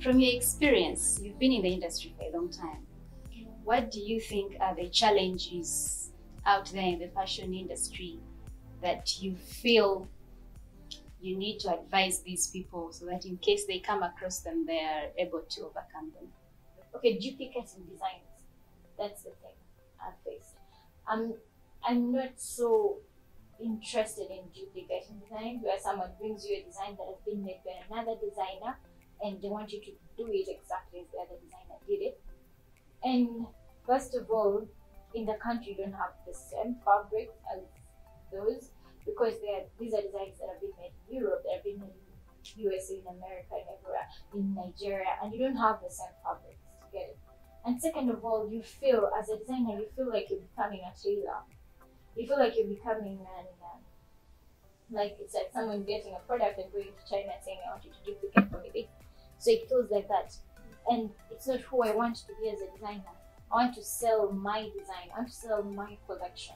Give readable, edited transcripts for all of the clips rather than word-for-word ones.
From your experience, you've been in the industry for a long time. What do you think are the challenges out there in the fashion industry that you feel you need to advise these people so that in case they come across them, they are able to overcome them? Okay, duplicating designs. That's the thing I've faced. I'm not so interested in duplicating design, where someone brings you a design that has been made by another designer and they want you to do it exactly as the other designer did it. And first of all, in the country you don't have the same fabric as those, because these are designs that have been made in Europe, that have been made in USA, in America, and everywhere, in Nigeria, and you don't have the same fabrics to get it. And second of all, you feel, as a designer, you feel like you're becoming a tailor. You feel like you're becoming like it's like someone getting a product and going to China saying, I want you to duplicate for me this. So it feels like that. And it's not who I want to be as a designer. I want to sell my design. I want to sell my collection.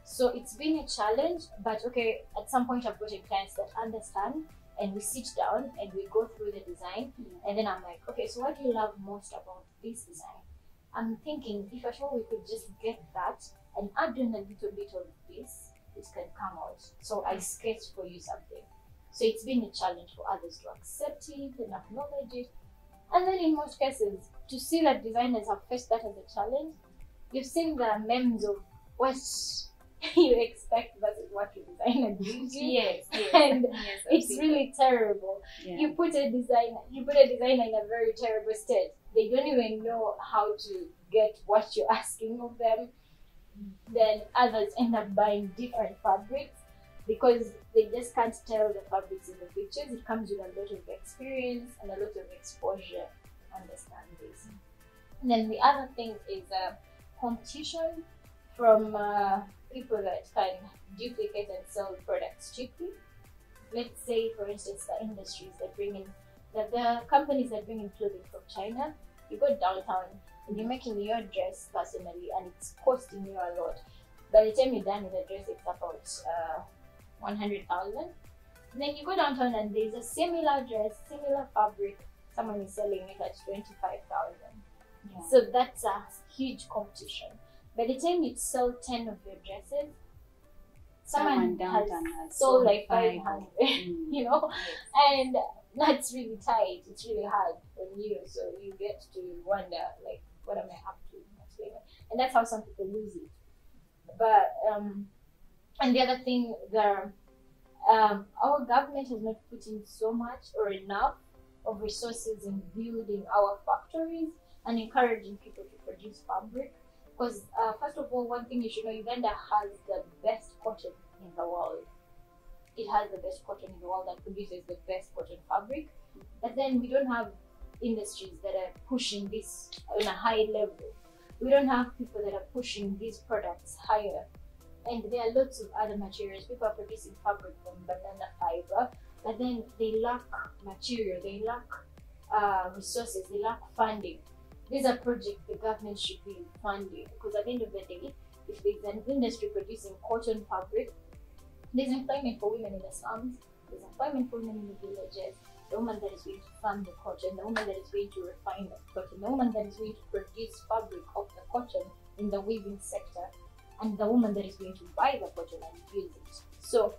So it's been a challenge, but okay, at some point I've gotten clients that understand, and we sit down and we go through the design. And then I'm like, okay, so what do you love most about this design? I'm thinking, if at all we could just get that and add in a little bit of this, it can come out. So I sketch for you something. So it's been a challenge for others to accept it and acknowledge it. And then in most cases, to see that designers have faced that as a challenge, you've seen the memes of what you expect versus what your designer gives you. Yes. And yes, it's really terrible. Yeah. You put a designer in a very terrible state. They don't even know how to get what you're asking of them. Then others end up buying different fabrics because they just can't tell the fabrics in the pictures. It comes with a lot of experience and a lot of exposure to understand this. And then the other thing is competition from people that can duplicate and sell products cheaply. Let's say, for instance, the industries that bring in, the companies that bring in clothing from China. You go downtown and you're making your dress personally, and it's costing you a lot. By the time you're done with the dress, it's about 100,000. Then you go downtown and there's a similar dress, similar fabric, someone is selling it at 25,000. Yeah. So that's a huge competition. By the time you sell 10 of your dresses, someone downtown has sold like 500, you know, Yes. and that's really tight. It's really hard on you. So you get to wonder, like, what am I up to? What's going on? And that's how some people lose it. But and the other thing, our government has not put in so much or enough of resources in building our factories and encouraging people to produce fabric. Because first of all, one thing you should know, Uganda has the best cotton in the world. It has the best cotton in the world and produces the best cotton fabric. But then we don't have industries that are pushing this on a high level. We don't have people that are pushing these products higher. And there are lots of other materials. People are producing fabric from banana fiber, but then they lack material, they lack resources, they lack funding. These are projects the government should be funding, because at the end of the day, if there's an industry producing cotton fabric, there's employment for women in the slums, there's employment for women in the villages, the woman that is going to farm the cotton, the woman that is going to refine the cotton, the woman that is going to produce fabric of the cotton in the weaving sector, and the woman that is going to buy the cotton and use it. So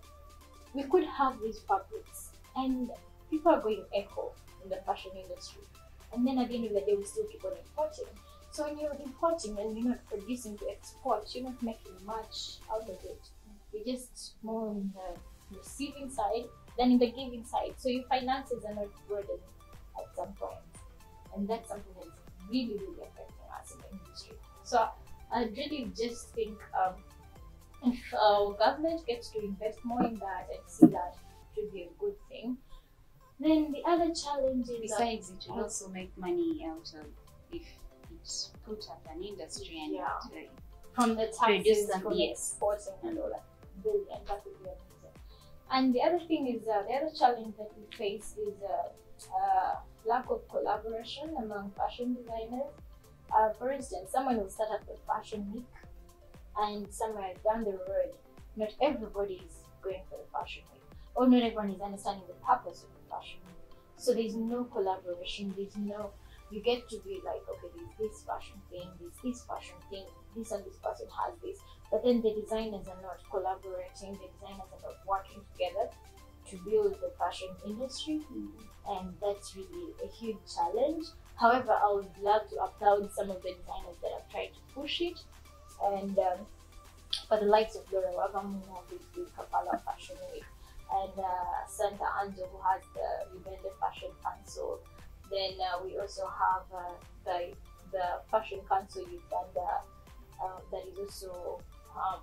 we could have these fabrics, and people are going eco in the fashion industry. And then at the end of the day, we still keep on importing. So when you're importing and you're not producing to export, you're not making much out of it. You're just more on the receiving side than in the giving side. So your finances are not burdened at some point. And that's something that's really, really affecting us in the industry. So I really just think if our government gets to invest more in that and see that, it should be a good thing. Then the other challenge is Besides, it will also make money out of if it's put up an industry and from the taxes, from yes. exporting and all that billion, that would be amazing. And the other thing is, the other challenge that we face is lack of collaboration among fashion designers. For instance, someone will start up a fashion week, and somewhere down the road, not everybody is going for the fashion week, or not everyone is understanding the purpose of the fashion week. So there's no collaboration, there's no, you get to be like, okay, there's this fashion thing, there's this fashion thing, this and this person has this, but then the designers are not collaborating, the designers are not working together to build the fashion industry, and that's really a huge challenge. However, I would love to applaud some of the designers that have tried to push it, and for the likes of Laura Wagamu, who have this Kampala Fashion Week, and Santa Anjo, who has the Uganda Fashion Council. Then we also have the Fashion Council Uganda that is also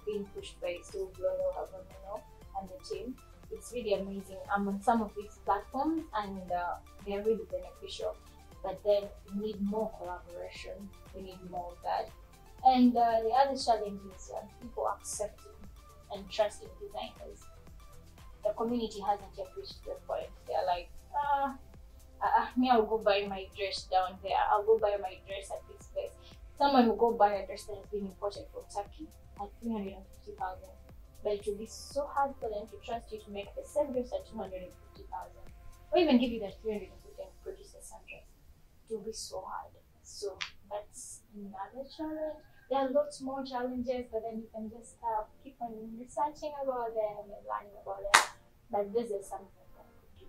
being pushed by still Laura Wagamu and the team. It's really amazing. I'm on some of these platforms and they're really beneficial. But then we need more collaboration. We need more of that. And the other challenge is people accepting and trusting designers. The community hasn't yet reached the point. They're like, me, I'll go buy my dress down there. I'll go buy my dress at this place. Someone will go buy a dress that has been imported from Turkey at 350,000. But it will be so hard for them to trust you to make the same dress at 250,000, or even give you that 350 and produce the same dress. It will be so hard. So that's another challenge. There are lots more challenges, but then you can just keep on researching about them and learning about them. But this is something that I could do.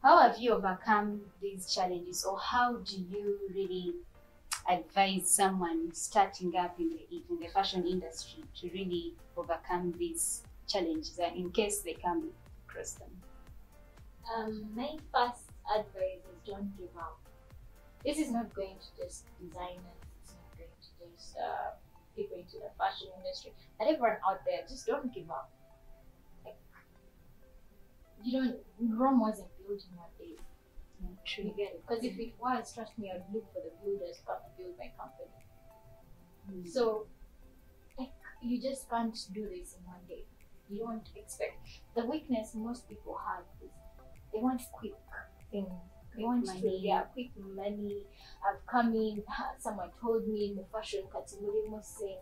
How have you overcome these challenges, or how do you really advise someone starting up in the fashion industry to really overcome these challenges, and in case they come across them? My first advice is don't give up. This is not going to just designers, it's not going to just people into the fashion industry, but everyone out there, just don't give up. Like, Rome wasn't built in one day. True. You get it? Because if it was, trust me, I'd look for the builders come to build my company. So, like, you just can't do this in one day. You don't expect. The weakness most people have is they want quick things. They want money. Quick money. I've come in, someone told me in the fashion category, saying,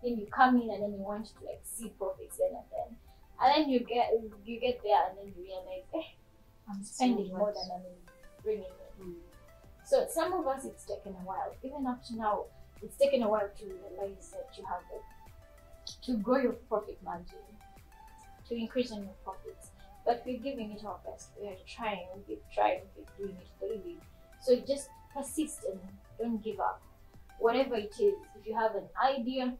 then you come in and then you want to like see profits then and then. And then you get there and then you realize, I'm spending more than I'm bringing in. So some of us, it's taken a while. Even up to now, it's taken a while to realize that you have to grow your profit margin, to increase on your profits. But we're giving it our best. We are trying, we keep trying, we keep doing it daily. So just persist and don't give up. Whatever it is, if you have an idea,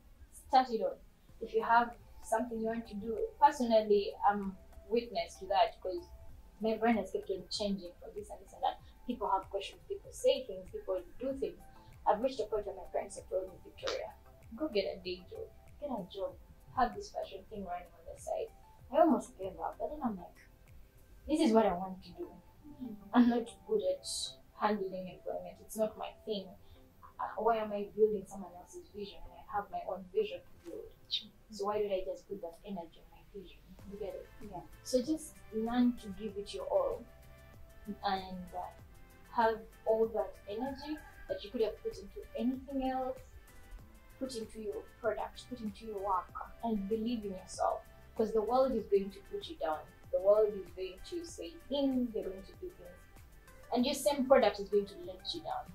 start it on. If you have something you want to do, personally, I'm witness to that because my brain has kept on changing from this and this and that. People have questions, people say things, people do things. I've reached a point where my parents have told me, Victoria, go get a day job, get a job, have this fashion thing running on the side. I almost gave up, but then I'm like, this is what I want to do. I'm not good at handling employment. It's not my thing. Why am I building someone else's vision? I have my own vision to build. So why did I just put that energy on my vision? You get it? Yeah. So just learn to give it your all and have all that energy that you could have put into anything else, put into your product, put into your work, and believe in yourself. Because the world is going to put you down. The world is going to say things, they're going to do things. And your same product is going to let you down.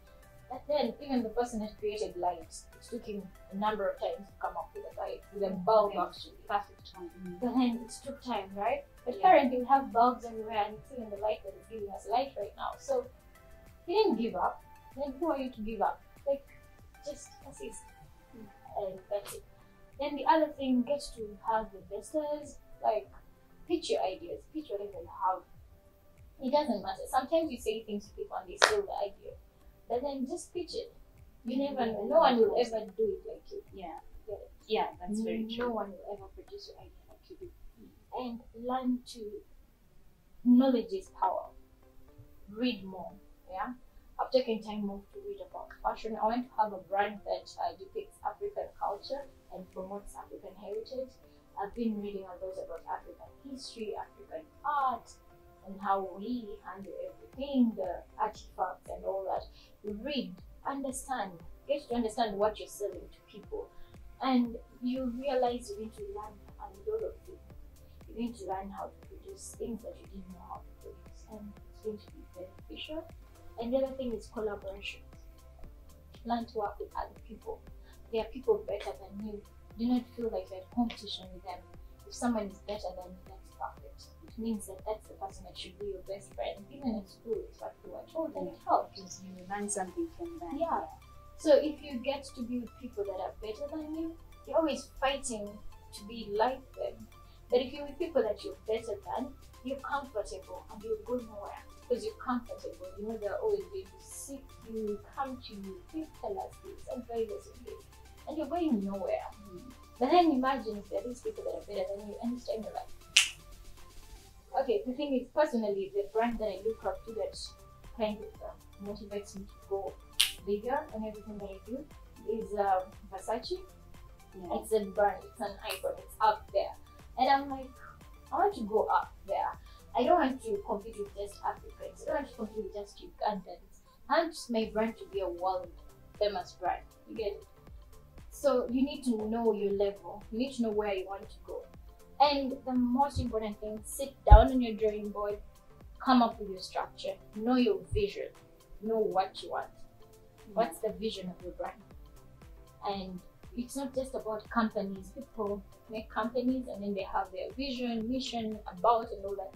But then, even the person that created lights, it took him a number of times to come up with a light, with a bulb actually. Perfect time. But then it took time, right? But currently we have bulbs everywhere and it's even the light that is giving us light right now. So, he didn't give up. Then who are you to give up? Like, just persist. And that's it. Then the other thing, get to have investors, like, pitch your ideas, pitch whatever you have. It doesn't matter. Sometimes you say things to people and they steal the idea. But then just pitch it. You never know. No one will ever do it like you. Yeah. Get it? Yeah, that's very true. No one will ever produce your idea like you do. And learn to, knowledge is power. Read more. Yeah. I've taken time off to read about fashion. I want to have a brand that depicts African culture and promotes African heritage. I've been reading a lot about African history, African art, and how we handle everything, the artifacts and all that. Read, understand, get to understand what you're selling to people. And you realize you need to learn a lot of things. You need to learn how to produce produce things that you didn't know how to produce, and it's going to be beneficial. And the other thing is collaboration. Learn to work with other people. There are people better than you. Do not feel like you're in competition with them. If someone is better than you, that's perfect. It means that that's the person that should be your best friend. Even in school, it's what you were told, and it helps. Because you learn something from them. Yeah. So if you get to be with people that are better than you, you're always fighting to be like them. But if you're with people that you're better than, you're comfortable and you'll go nowhere because you're comfortable. You know they're always going to seek you, come to you, please tell us this, advise us on this, and you're going nowhere. But then imagine if there are these people that are better than you, and this time you're like, okay. The thing is, personally, the brand that I look up to that kind of motivates me to go bigger and everything that I do is Versace. Yeah. It's a brand, it's an icon, it's up there. And I'm like, I want to go up there. I don't want to compete with just Africans. I don't want to compete with just Ugandans. I want my brand to be a world famous brand. You get it? So you need to know your level. You need to know where you want to go. And the most important thing, sit down on your drawing board, come up with your structure, know your vision, know what you want. What's the vision of your brand? And it's not just about companies. People make companies and then they have their vision, mission, about and all that.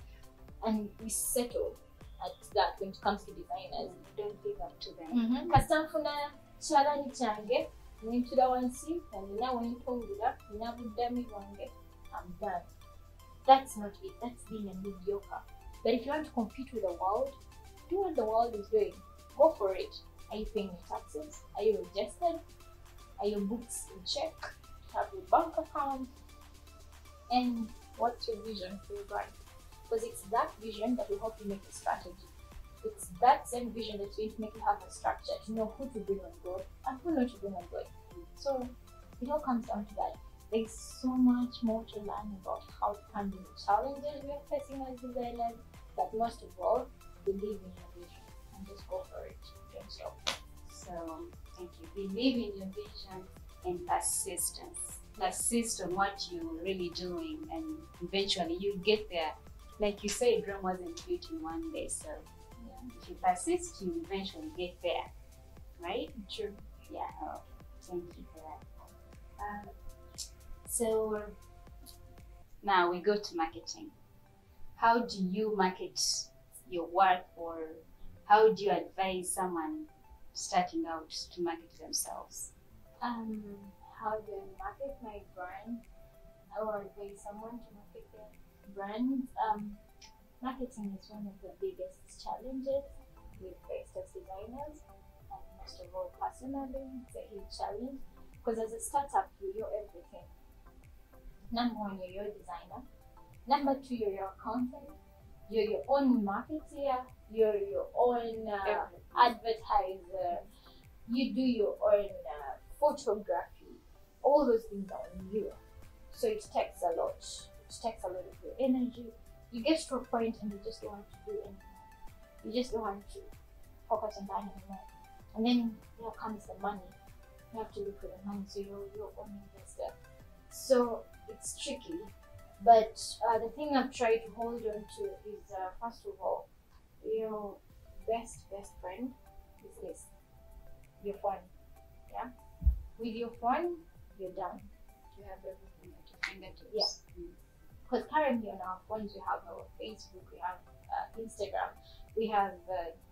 And we settle at that when it comes to designers. Don't give up to them. Kastanfuna chalani change, nintula wansi, and now when I'm done. That's not it. That's being a mediocre. But if you want to compete with the world, do what the world is doing. Go for it. Are you paying your taxes? Are you registered? Are your books in check? Have your bank account? And what's your vision for your brand? Because it's that vision that will help you make a strategy. It's that same vision that's going to make you have a structure to know who to bring on board and who not to bring on board. So it all comes down to that. There's so much more to learn about how to handle the challenges we are facing as designers, but most of all, believe in your vision and just go for it. Don't stop. So, thank you. Believe in your vision and persistence. Persist on what you're really doing, and eventually you get there. Like you said, Rome wasn't built in one day, so if you persist, you eventually get there, right? True. Yeah. Oh, thank you for that. So now we go to marketing. How do you market your work, or how do you advise someone starting out to market themselves? How do I market my brand, or advise someone to market their brand? Marketing is one of the biggest challenges we face as designers, and most of all personally, it's a huge challenge because as a startup, you're everything. Number one, you're your designer. Number two, you're your accountant. You're your own marketer. You're your own advertiser. You do your own photography. All those things are on you. So it takes a lot. It takes a lot of your energy. You get to a point and you just don't want to do anything. You just don't want to focus on that anymore. And then there comes the money. You have to look for the money, so you're your own investor. So it's tricky. But the thing I've tried to hold on to is, first of all, your best friend is this, your phone. Yeah? With your phone, you're done. You have everything at your fingertips. Yeah. Because currently on our phones, we have our Facebook, we have Instagram, we have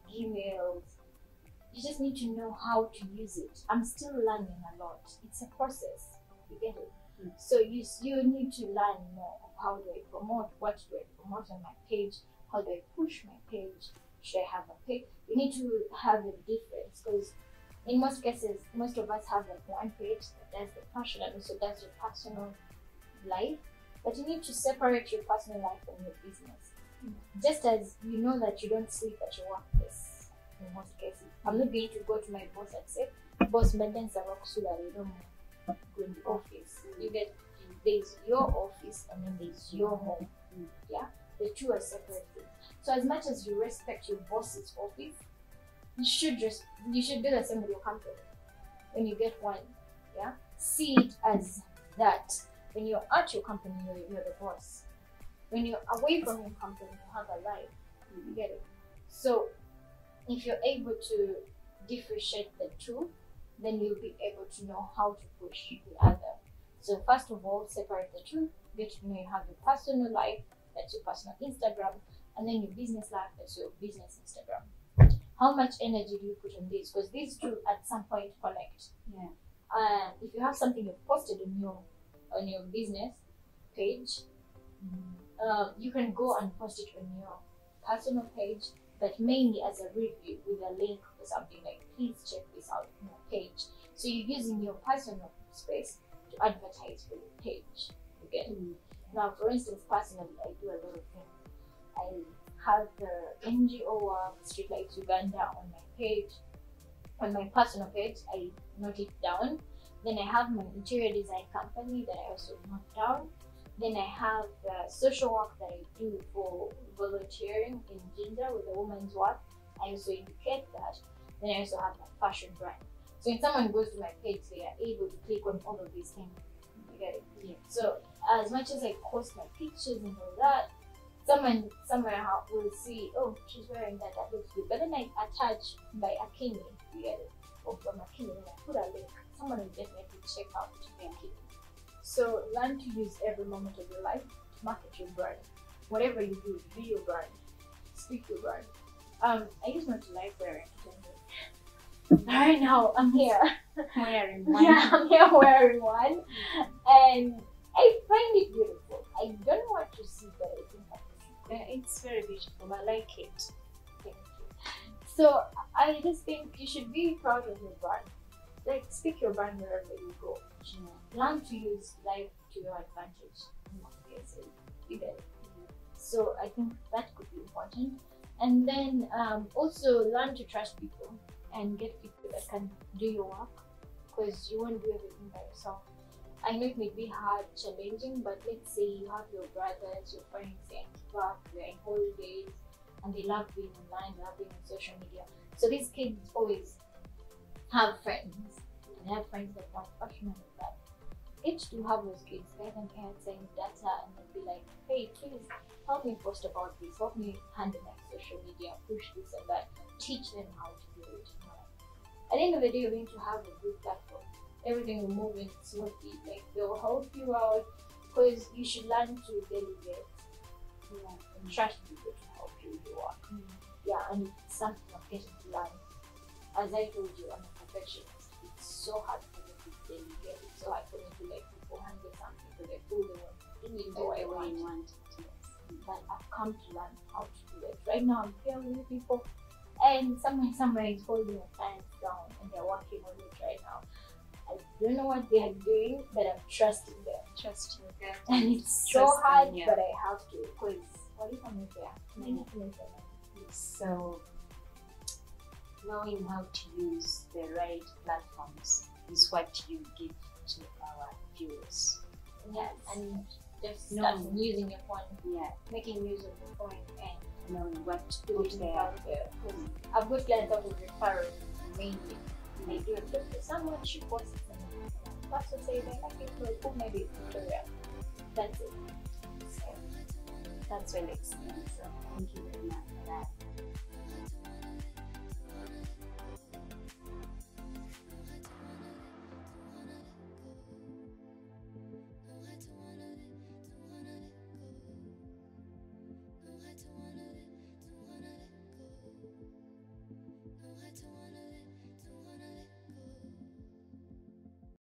emails. You just need to know how to use it. I'm still learning a lot. It's a process. You get it? So you need to learn more of how do I promote, what do I promote on my page, how do I push my page, should I have a page? You need to have a difference, because in most cases, most of us have like one page that does the fashion and also does your personal life, but you need to separate your personal life from your business. Just as you know that you don't sleep at your workplace in most cases. I'm not going to go to my boss and say, boss, maintenance are you don't go in the office. You get, there's your office and then there's your home. Yeah, the two are separate things. So as much as you respect your boss's office, you should do the same with your company. When you get one, see it as that. When you're at your company, you're the boss. when you're away from your company, you have a life. You get it? So if you're able to differentiate the two, then you'll be able to know how to push the other. So first of all, separate the two. Get to know you have your personal life, that's your personal Instagram, and then your business life, that's your business Instagram. How much energy do you put on this? Because these two at some point connect. Yeah. If you have something you've posted on your business page, you can go and post it on your personal page, but mainly as a review with a link or something like, please check this out on your page. So you're using your personal space to advertise for your page. You get it? Now, for instance, personally, I do a lot of things. I have the NGO work, Streetlights Uganda on my page. On my personal page, I note it down. Then I have my interior design company that I also note down. Then I have the social work that I do for volunteering in Uganda with the women's work. I also indicate that. Then I also have my fashion brand. So when someone goes to my page, they are able to click on all of these things. You get it? Yeah. So as much as I post my pictures and all that, someone somewhere will see, oh, she's wearing that, that looks good. But then I attach by Akini, you get it? Or from Akini, and I put a link. Someone will definitely check out Akini. So learn to use every moment of your life to market your brand. Whatever you do, be your brand. Speak your brand. I just want to like wearing it. Right now, I'm here. Wearing one. Yeah, I'm here wearing one. And I find it beautiful. I don't know what to see, but I think I can see. It's very beautiful. I like it. Thank you. So I just think you should be proud of your brand. Like, speak your brand wherever you go. You know, learn to use life to your advantage. You get it. So I think that could be important. And then also learn to trust people and get people that can do your work, because you won't do everything by yourself. I know it may be hard, challenging, but let's say you have your brothers, your friends, and they're in holidays, and they love being online, they love being on social media. So these kids always have friends, and they have friends that are passionate about that. Get to have those kids, guide them saying data, and then be like, hey, please help me post about this, help me handle my social media, push this and that, teach them how to do it. At the end of the day, you're going to have a good platform. Everything will move in smoothly. Like, they'll help you out, because you should learn to delegate. And trust people to help you with your work. Yeah, and it's something I'm getting to learn. As I told you, I'm a perfectionist. It's so hard for me to delegate. It's so hard for me to let people handle something because I feel they want to do it the way I want. But I've come to learn how to do it. Right now, I'm here with people, and somewhere is holding my clients down, and they're working on it right now. I don't know what they are doing, but I'm trusting them. Trust you. And it's so hard, but I have to, because what if I'm not there? I need to make them. So, knowing how to use the right platforms is what you give to our viewers. Yes, and just starting using your phone. Yeah, making use of your phone and knowing what to put there. Out there. I've got clients out of referrals mainly. They do it just for someone, she posts it, and that's what say, like, I think we'll maybe Victoria. That's it. So that's really excellent. So thank you very much for that.